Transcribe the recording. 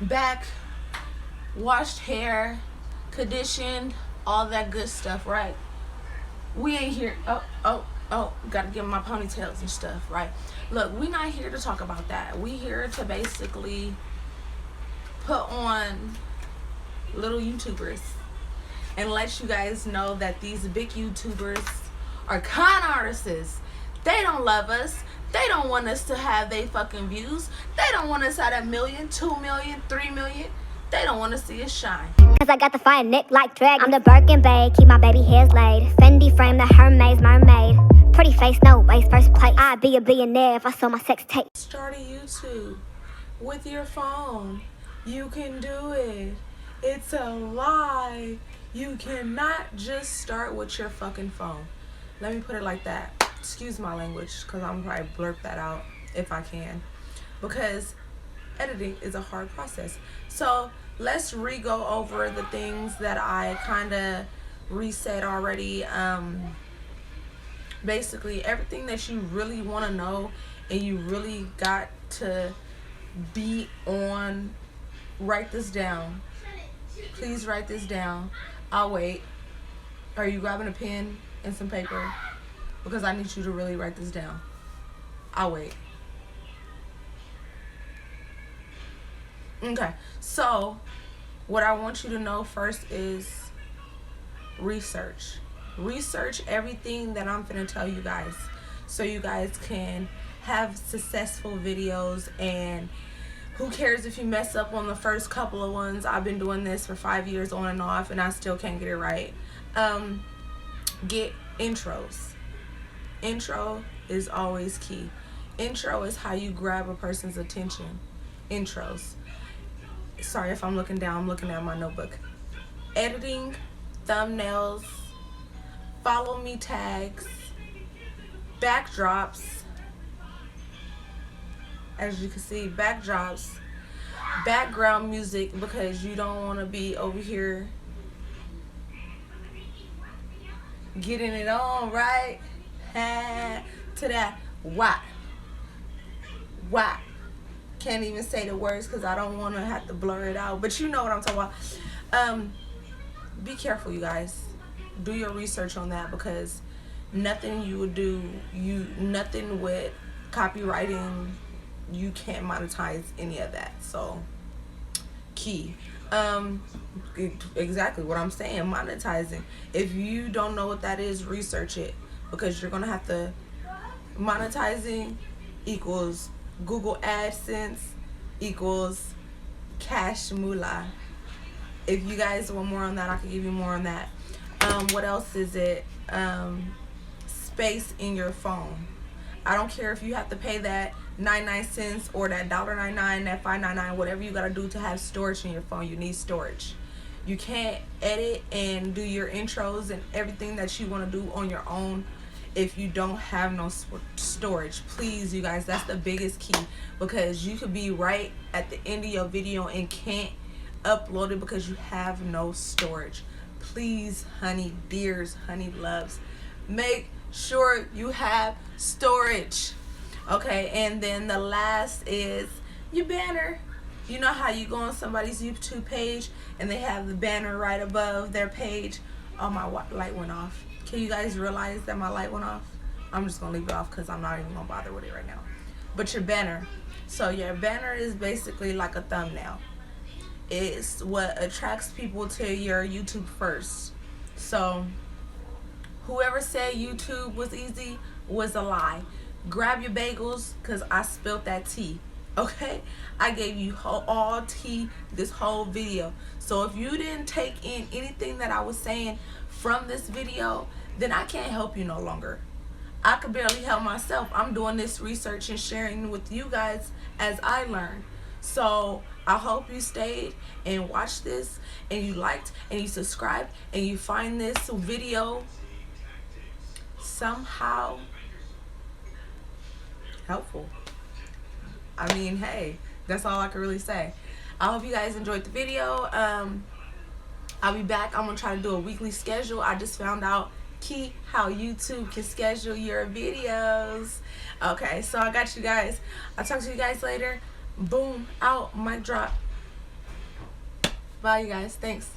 back, washed hair, conditioned, all that good stuff, right? We ain't here. Oh, gotta get my ponytails and stuff, right? Look, we not here to talk about that. We here to basically put on little YouTubers and let you guys know that these big YouTubers are con artists. They don't love us. They don't want us to have they fucking views. They don't want us at 1 million, 2 million, 3 million. They don't want to see us shine. Cause I got the fire neck like drag. I'm the Birkin babe, keep my baby hairs laid. Fendi frame, the Hermes mermaid. Pretty face, no waist, first place. I'd be a billionaire if I sold my sex tape. Start a YouTube with your phone. You can do it. It's a lie. You cannot just start with your fucking phone. Let me put it like that. Excuse my language, because I'm probably blurp that out if I can. Because editing is a hard process. So let's re-go over the things that I kind of reset already. Basically, everything that you really want to know and you really got to be on, write this down. Please write this down. I'll wait. Are you grabbing a pen and some paper? Because I need you to really write this down. I'll wait. Okay, so what I want you to know first is research. Research everything that I'm finna tell you guys, so you guys can have successful videos. And who cares if you mess up on the first couple of ones? I've been doing this for 5 years on and off, and I still can't get it right. Get intros. Intro is always key. Intro is how you grab a person's attention. Intros. Sorry if I'm looking down, I'm looking at my notebook. Editing, thumbnails, follow me tags, backdrops. As you can see, backdrops, background music, because you don't want to be over here getting it on, right? To that why can't even say the words because I don't want to have to blur it out, but you know what I'm talking about. Be careful, you guys. Do your research on that, because nothing you would do, nothing with copywriting, you can't monetize any of that. So key. Exactly what I'm saying, monetizing. If you don't know what that is, research it, because you're gonna have to. Monetizing equals Google AdSense equals cash moolah. If you guys want more on that, I can give you more on that. What else is it? Space in your phone. I don't care if you have to pay that 99 cents or that $1.99, that $5.99, whatever you gotta do to have storage in your phone. You need storage. You can't edit and do your intros and everything that you want to do on your own if you don't have no storage. Please, you guys, that's the biggest key, because you could be right at the end of your video and can't upload it because you have no storage. Please, honey dears, honey loves, make sure you have storage. Okay, and then the last is your banner. You know how you go on somebody's YouTube page and they have the banner right above their page? Oh, my light went off. Can you guys realize that my light went off? I'm just going to leave it off because I'm not even going to bother with it right now. But your banner. So your banner is basically like a thumbnail. It's what attracts people to your YouTube first. So whoever said YouTube was easy was a lie. Grab your bagels, because I spilled that tea. Okay? I gave you all tea this whole video. So if you didn't take in anything that I was saying from this video, then I can't help you no longer. I could barely help myself. I'm doing this research and sharing with you guys as I learn. So I hope you stayed and watched this, and you liked and you subscribed, and you find this video somehow helpful. I mean, hey, that's all I can really say. I hope you guys enjoyed the video. I'll be back. I'm gonna try to do a weekly schedule. I just found out key how YouTube can schedule your videos. Okay, so I got you guys. I'll talk to you guys later. Boom, out, mic drop. Bye, you guys. Thanks.